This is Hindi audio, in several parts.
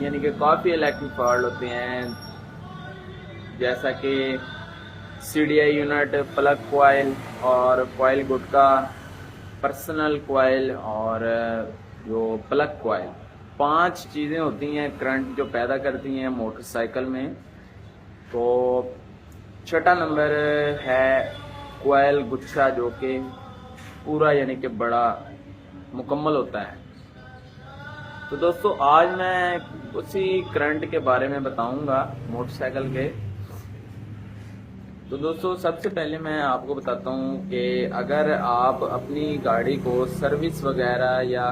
यानी कि काफ़ी इलेक्ट्रिक फॉल्ट होते हैं, जैसा कि CDI यूनिट, प्लग कोयल और कोयल गुटका, पर्सनल कोयल और जो प्लग कोयल, 5 चीज़ें होती हैं करंट जो पैदा करती हैं मोटरसाइकिल में। तो छठा नंबर है कोयल गुच्छा, जो कि पूरा यानी कि बड़ा मुकम्मल होता है। तो दोस्तों आज मैं उसी करंट के बारे में बताऊंगा मोटरसाइकिल के। तो दोस्तों सबसे पहले मैं आपको बताता हूं कि अगर आप अपनी गाड़ी को सर्विस वगैरह या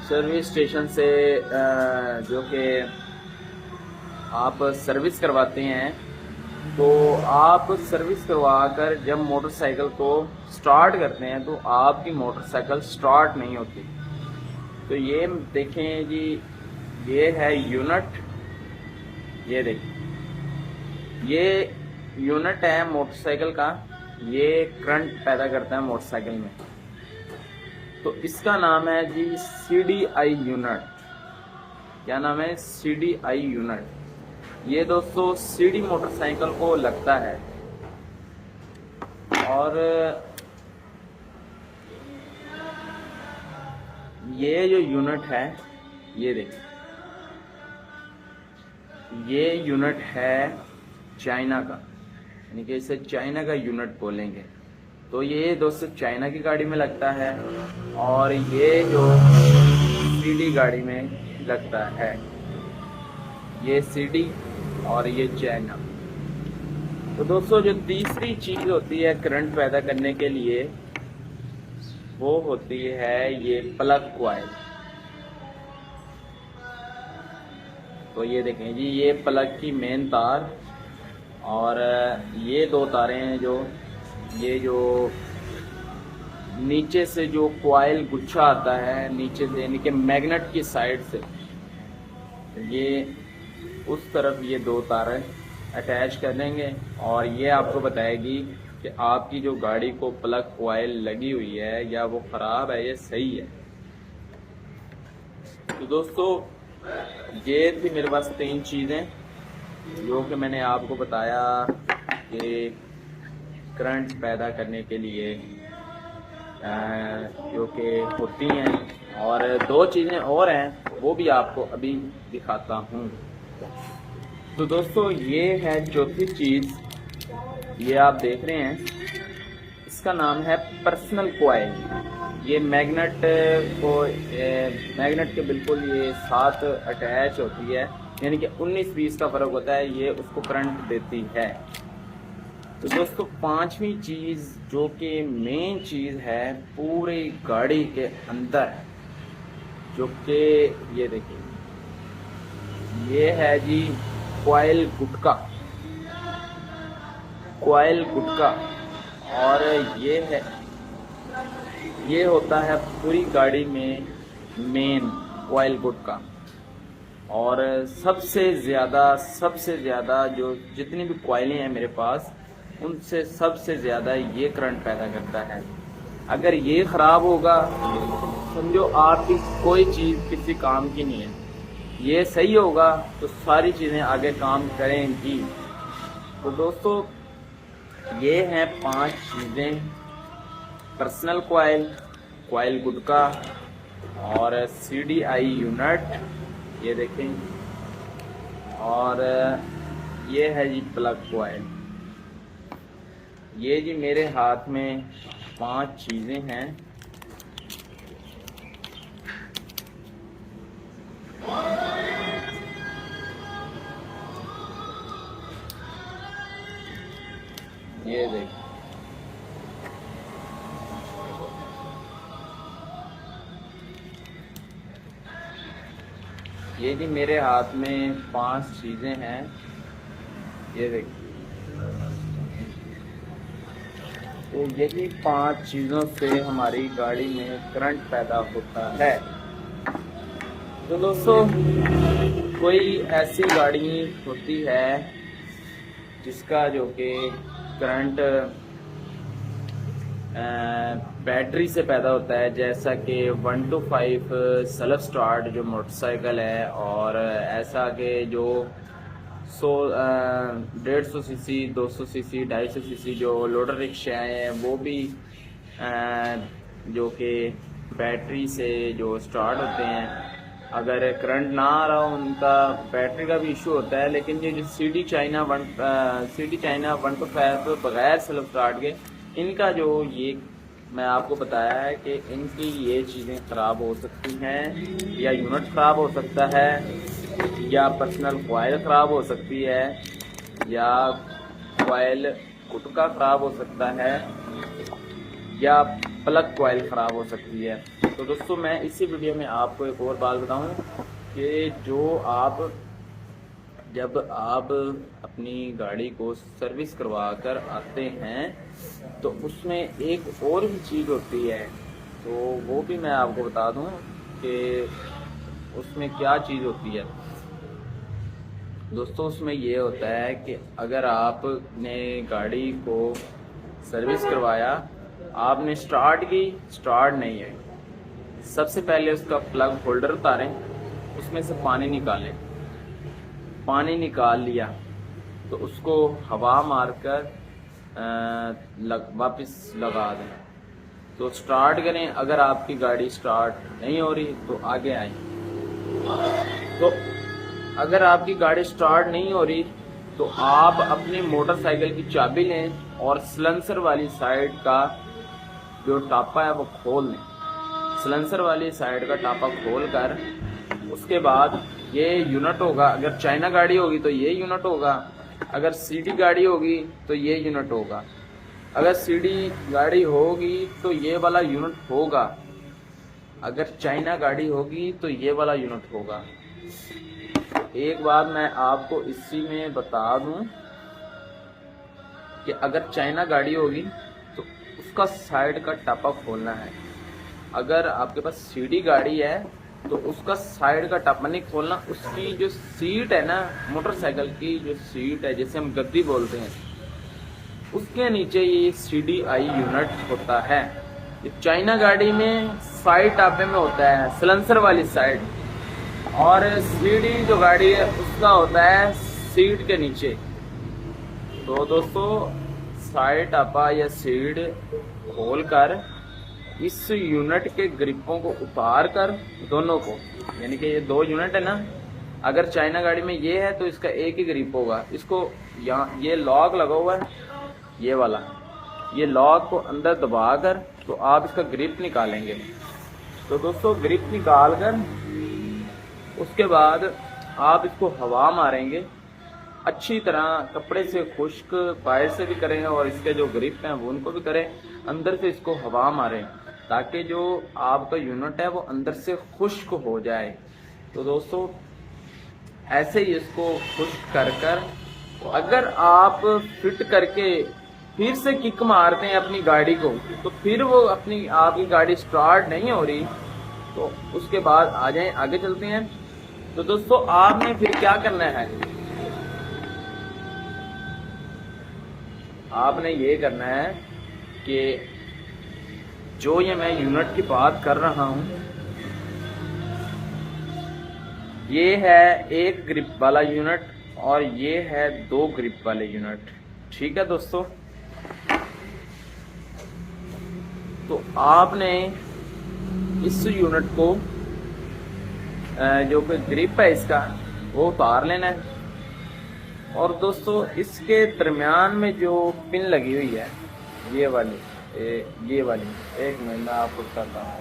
सर्विस स्टेशन से जो कि आप सर्विस करवाते हैं, तो आप सर्विस करवा कर जब मोटरसाइकिल को स्टार्ट करते हैं तो आपकी मोटरसाइकिल स्टार्ट नहीं होती। तो ये देखें जी, ये है यूनिट, ये देखिए ये यूनिट है मोटरसाइकिल का, ये करंट पैदा करता है मोटरसाइकिल में। तो इसका नाम है जी CDI यूनिट। क्या नाम है? CDI unit. ये दोस्तों सीडी मोटरसाइकिल को लगता है और ये जो यूनिट है, ये देखिए, ये यूनिट है चाइना का, यानी कि इसे चाइना का यूनिट बोलेंगे। तो ये दोस्तों चाइना की गाड़ी में लगता है और ये जो सीडी गाड़ी में लगता है, ये सीडी और ये चाइना। तो दोस्तों जो तीसरी चीज होती है करंट पैदा करने के लिए, वो होती है ये प्लग कॉइल। तो ये देखें जी, ये प्लग की मेन तार और ये 2 तारें हैं ये जो नीचे से जो कॉइल गुच्छा आता है नीचे से, यानी कि मैग्नेट की साइड से, ये उस तरफ ये 2 तारें अटैच कर देंगे और ये आपको बताएगी कि आपकी जो गाड़ी को प्लग कॉइल लगी हुई है या वो ख़राब है या सही है। तो दोस्तों ये थी मेरे पास 3 चीज़ें जो कि मैंने आपको बताया कि करंट पैदा करने के लिए जो कि होती हैं, और 2 चीज़ें और हैं वो भी आपको अभी दिखाता हूँ। तो दोस्तों ये है चौथी चीज़, ये आप देख रहे हैं, इसका नाम है पर्सनल कॉइल। ये मैग्नेट के बिल्कुल ये साथ अटैच होती है, यानी कि 19-20 का फ़र्क होता है, ये उसको करंट देती है। तो दोस्तों 5वीं चीज़ जो कि मेन चीज़ है पूरी गाड़ी के अंदर, जो कि ये देखिए, ये है जी कॉइल गुटका। कॉइल गुटका, और ये होता है पूरी गाड़ी में मेन कॉइल गुटका। और सबसे ज़्यादा जो जितनी भी कॉइलें हैं मेरे पास, उनसे सबसे ज़्यादा ये करंट पैदा करता है। अगर ये ख़राब होगा समझो आपकी कोई चीज़ किसी काम की नहीं है, ये सही होगा तो सारी चीज़ें आगे काम करेंगी। तो दोस्तों ये हैं 5 चीज़ें, पर्सनल कॉइल, कॉइल गुटका और CDI यूनिट, ये देखें, और ये है जी प्लग कॉइल। ये जी मेरे हाथ में 5 चीज़ें हैं। ये देख, ये जी मेरे हाथ में 5 चीज़ें हैं, ये देखिए। तो यही 5 चीज़ों से हमारी गाड़ी में करंट पैदा होता है। तो दोस्तों कोई ऐसी गाड़ी होती है जिसका जो कि करंट बैटरी से पैदा होता है, जैसा कि 1 to 5 सेल्फ स्टार्ट जो मोटरसाइकिल है, और ऐसा कि जो 150 सीसी, 200 सीसी, 250 सीसी जो लोडर रिक्शे हैं वो भी जो कि बैटरी से जो स्टार्ट होते हैं। अगर करंट ना आ रहा हो उनका बैटरी का भी इशू होता है, लेकिन ये जो CD चाइना 1 to 5 बगैर सेल्फ स्टार्ट के, इनका जो ये मैं आपको बताया है कि इनकी ये चीज़ें ख़राब हो सकती हैं, या यूनिट ख़राब हो सकता है, या पर्सनल कॉइल ख़राब हो सकती है, या कॉइल गुटका ख़राब हो सकता है, या प्लग कॉइल ख़राब हो सकती है। तो दोस्तों मैं इसी वीडियो में आपको एक और बात बताऊं कि जब आप अपनी गाड़ी को सर्विस करवा कर आते हैं तो उसमें एक और भी चीज़ होती है, तो वो भी मैं आपको बता दूं कि उसमें क्या चीज़ होती है। दोस्तों उसमें ये होता है कि अगर आपने गाड़ी को सर्विस करवाया, आपने स्टार्ट की, स्टार्ट नहीं है, सबसे पहले उसका प्लग होल्डर उतारें, उसमें से पानी निकालें। पानी निकाल लिया तो उसको हवा मारकर वापस लगा दें, तो स्टार्ट करें। अगर आपकी गाड़ी स्टार्ट नहीं हो रही तो आगे आएं। तो अगर आपकी गाड़ी स्टार्ट नहीं हो रही तो आप अपनी मोटरसाइकिल की चाबी लें और सिलेंसर वाली साइड का जो टापा है वो खोल लें। सिलेंसर वाली साइड का टापा खोल कर उसके बाद ये यूनिट होगा। अगर चाइना गाड़ी होगी तो ये यूनिट होगा, अगर CD गाड़ी होगी तो ये यूनिट होगा, अगर CD गाड़ी होगी तो ये वाला यूनिट होगा, अगर चाइना गाड़ी होगी तो ये वाला यूनिट होगा। एक बात मैं आपको इसी में बता दूं कि अगर चाइना गाड़ी होगी तो उसका साइड का टापा खोलना है। अगर आपके पास CD गाड़ी है तो उसका साइड का टापा नहीं खोलना। उसकी जो सीट है ना, मोटरसाइकिल की जो सीट है जिसे हम गद्दी बोलते हैं, उसके नीचे ये CDI यूनिट होता है। ये चाइना गाड़ी में साइड टापे में होता है, सिलेंसर वाली साइड, और CD जो गाड़ी है उसका होता है सीट के नीचे। तो दोस्तों साइड टापा या सीट खोल कर इस यूनिट के ग्रिपों को उतार कर, दोनों को, यानी कि ये 2 यूनिट है ना, अगर चाइना गाड़ी में ये है तो इसका एक ही ग्रिप होगा। इसको यहाँ ये लॉक लगा हुआ है, ये वाला, ये लॉक को अंदर दबा कर तो आप इसका ग्रिप निकालेंगे। तो दोस्तों ग्रिप निकाल कर उसके बाद आप इसको हवा मारेंगे अच्छी तरह, कपड़े से खुश्क, पैर से भी करें और इसके जो ग्रिप हैं वो उनको भी करें, अंदर से इसको हवा मारें ताकि जो आपका यूनिट है वो अंदर से खुश्क हो जाए। तो दोस्तों ऐसे ही इसको खुश्क कर कर अगर आप फिट करके फिर से किक मारते हैं अपनी गाड़ी को, तो फिर वो आपकी गाड़ी स्टार्ट नहीं हो रही, तो उसके बाद आ जाएं, आगे चलते हैं। तो दोस्तों आपने फिर क्या करना है, आपने ये करना है कि जो ये मैं यूनिट की बात कर रहा हूं, ये है 1 ग्रिप वाला यूनिट और ये है 2 ग्रिप वाले यूनिट। ठीक है दोस्तों, तो आपने इस यूनिट को जो कोई ग्रिप है इसका वो उतार लेना है। और दोस्तों इसके दरमियान में जो पिन लगी हुई है, ये वाली एक मिनट मैं आपको बताता हूँ।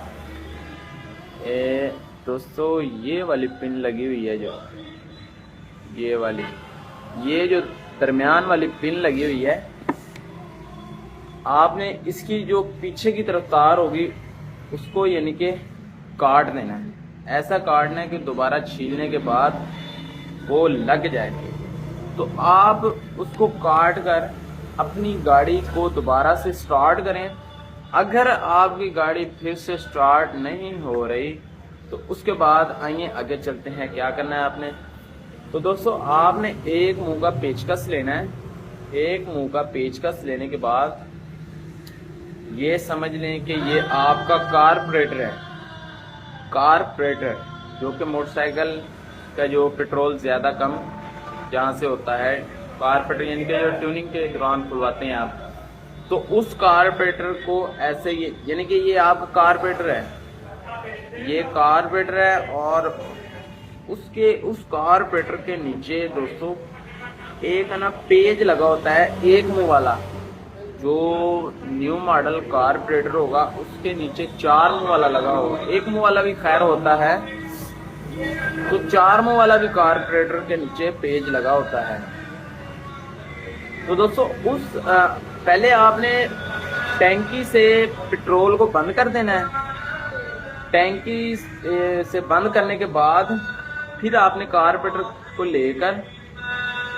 दोस्तों ये वाली पिन लगी हुई है, जो ये जो दरमियान वाली पिन लगी हुई है, आपने इसकी जो पीछे की तरफ तार होगी उसको यानी कि काट देना है। ऐसा काटना है कि दोबारा छीलने के बाद वो लग जाए। तो आप उसको काट कर अपनी गाड़ी को दोबारा से स्टार्ट करें। अगर आपकी गाड़ी फिर से स्टार्ट नहीं हो रही तो उसके बाद आइए आगे चलते हैं, क्या करना है आपने। तो दोस्तों आपने एक मुंह का पेचकस लेना है। एक मुंह का पेचकस लेने के बाद ये समझ लें कि ये आपका कार्बोरेटर है, कार्बोरेटर जो कि मोटरसाइकिल का जो पेट्रोल ज़्यादा कम जहाँ से होता है, कार्बोरेटर यानी कि जो ट्यूनिंग के दौरान खुलवाते हैं आप, तो उस कार्बोरेटर को ऐसे ये यानी कि ये आपका कार्बोरेटर है, ये कार्बोरेटर है और उसके उस कार्बोरेटर के नीचे दोस्तों एक है ना पेज लगा होता है, एक मुंह वाला। जो न्यू मॉडल कार्बोरेटर होगा उसके नीचे 4 मुंह वाला लगा होगा, एक मुंह वाला भी खैर होता है, तो 4 मुंह वाला भी कार्बोरेटर के नीचे पेज लगा होता है। तो दोस्तों उस पहले आपने टैंकी से पेट्रोल को बंद कर देना है। टैंकी से बंद करने के बाद फिर आपने कार्बोरेटर को लेकर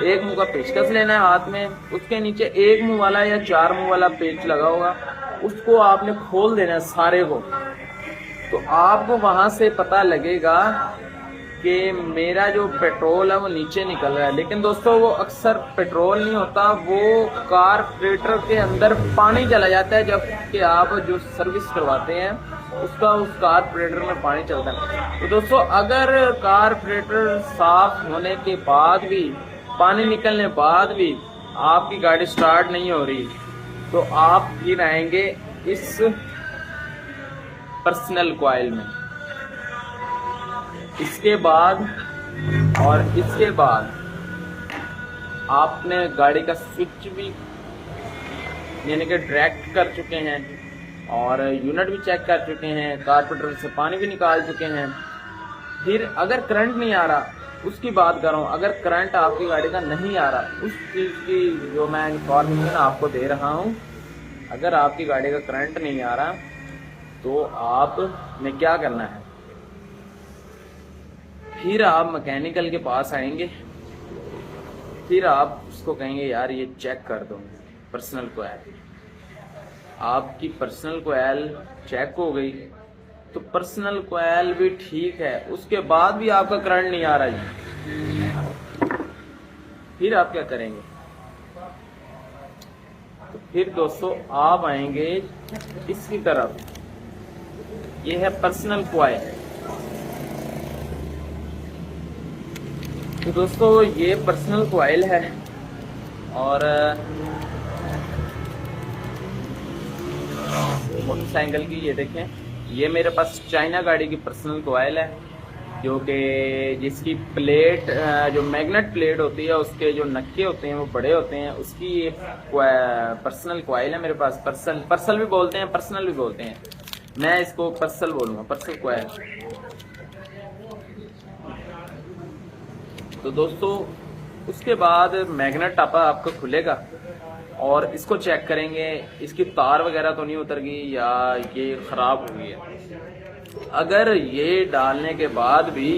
एक मुंह का पेचकस लेना है हाथ में, उसके नीचे एक मुंह वाला या 4 मुंह वाला पेच लगा होगा, उसको आपने खोल देना है सारे को। तो आपको वहां से पता लगेगा कि मेरा जो पेट्रोल है वो नीचे निकल रहा है। लेकिन दोस्तों वो अक्सर पेट्रोल नहीं होता, वो कार्बोरेटर के अंदर पानी चला जाता है। जबकि आप जो सर्विस करवाते हैं उसका उस कार्बोरेटर में पानी चलता है। तो दोस्तों अगर कार्बोरेटर साफ होने के बाद भी, पानी निकलने बाद भी आपकी गाड़ी स्टार्ट नहीं हो रही, तो आप फिर आएंगे इस पर्सनल कॉइल में। इसके बाद आपने गाड़ी का स्विच भी यानी कि डायरेक्ट कर चुके हैं और यूनिट भी चेक कर चुके हैं, कार्बोरेटर से पानी भी निकाल चुके हैं। फिर अगर करंट नहीं आ रहा, उसकी बात कर रहा हूँ, अगर करंट आपकी गाड़ी का नहीं आ रहा, उस चीज़ की जो मैं इन्फॉर्मेशन आपको दे रहा हूँ, अगर आपकी गाड़ी का करंट नहीं आ रहा तो आपने क्या करना है, फिर आप मैकेनिकल के पास आएंगे, फिर आप उसको कहेंगे यार ये चेक कर दो पर्सनल कॉइल। आपकी पर्सनल कॉइल चेक हो गई तो पर्सनल कॉइल भी ठीक है, उसके बाद भी आपका करंट नहीं आ रहा जी, फिर आप क्या करेंगे? तो फिर दोस्तों आप आएंगे इसकी तरफ, ये है पर्सनल कॉइल। तो दोस्तों ये पर्सनल कॉइल है और मोटरसाइकिल की ये देखें, ये मेरे पास चाइना गाड़ी की पर्सनल कॉइल है, जो कि जिसकी प्लेट जो मैग्नेट प्लेट होती है उसके जो नक्के होते हैं वो बड़े होते हैं, उसकी ये पर्सनल कॉइल है मेरे पास। पर्सल भी बोलते हैं, पर्सनल भी बोलते हैं, मैं इसको पर्सल बोलूँगा, पर्सनल कॉइल। तो दोस्तों उसके बाद मैग्नेट टापा आपका खुलेगा और इसको चेक करेंगे, इसकी तार वगैरह तो नहीं उतर गई या ये ख़राब हो गई है। अगर ये डालने के बाद भी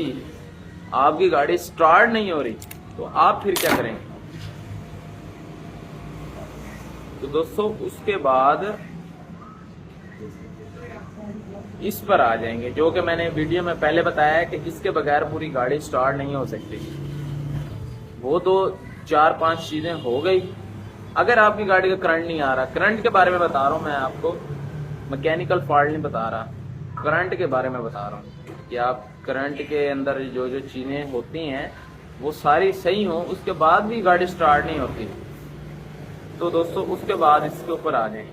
आपकी गाड़ी स्टार्ट नहीं हो रही तो आप फिर क्या करेंगे? तो दोस्तों उसके बाद इस पर आ जाएंगे, जो कि मैंने वीडियो में पहले बताया है कि इसके बगैर पूरी गाड़ी स्टार्ट नहीं हो सकती। वो तो 4-5 चीज़ें हो गई। अगर आपकी गाड़ी का करंट नहीं आ रहा, करंट के बारे में बता रहा हूँ मैं आपको, मैकेनिकल फॉल्ट नहीं बता रहा, करंट के बारे में बता रहा हूँ कि आप करंट के अंदर जो जो चीज़ें होती हैं वो सारी सही हो, उसके बाद भी गाड़ी स्टार्ट नहीं होती। तो दोस्तों उसके बाद इसके ऊपर आ जाए,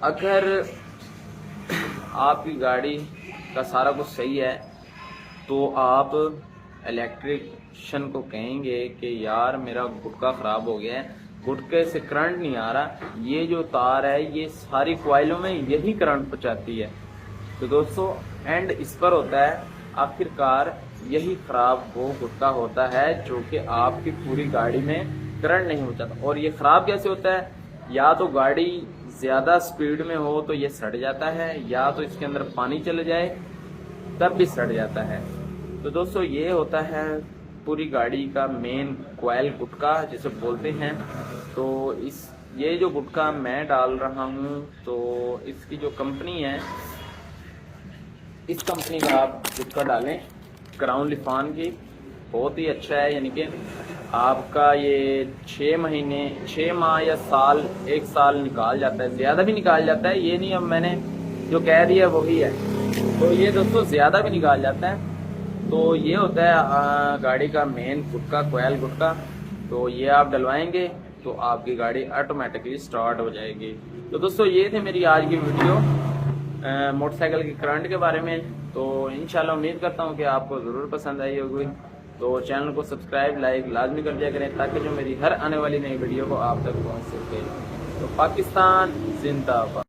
अगर आपकी गाड़ी का सारा कुछ सही है तो आप इलेक्ट्रिशियन को कहेंगे कि यार मेरा गुटका ख़राब हो गया है, गुटके से करंट नहीं आ रहा, ये जो तार है ये सारी कॉइलों में यही करंट पहुंचाती है। तो दोस्तों एंड इस पर होता है, आखिरकार यही ख़राब वो गुटका होता है जो कि आपकी पूरी गाड़ी में करंट नहीं पहुंचाता। और ये ख़राब कैसे होता है? या तो गाड़ी ज़्यादा स्पीड में हो तो ये सड़ जाता है, या तो इसके अंदर पानी चले जाए तब भी सड़ जाता है। तो दोस्तों ये होता है पूरी गाड़ी का मेन कॉइल गुटका जिसे बोलते हैं। तो ये जो गुटका मैं डाल रहा हूँ, तो इसकी जो कंपनी है, इस कंपनी का आप गुटका डालें, क्राउन लिफान की, बहुत ही अच्छा है, यानी कि आपका ये 6 माह या साल, 1 साल निकाल जाता है, ज़्यादा भी निकाल जाता है। ये नहीं अब मैंने जो कह दिया वही है, तो ये दोस्तों ज़्यादा भी निकाल जाता है। तो ये होता है गाड़ी का मेन गुटका, कोयल गुटका। तो ये आप डलवाएंगे तो आपकी गाड़ी ऑटोमेटिकली स्टार्ट हो जाएगी। तो दोस्तों ये थे मेरी आज की वीडियो मोटरसाइकिल के करंट के बारे में। तो इंशाल्लाह उम्मीद करता हूँ कि आपको ज़रूर पसंद आई होगी। तो चैनल को सब्सक्राइब, लाइक लाजमी कर दिया करें ताकि जो मेरी हर आने वाली नई वीडियो को आप तक पहुँच सके। तो पाकिस्तान जिंदाबाद।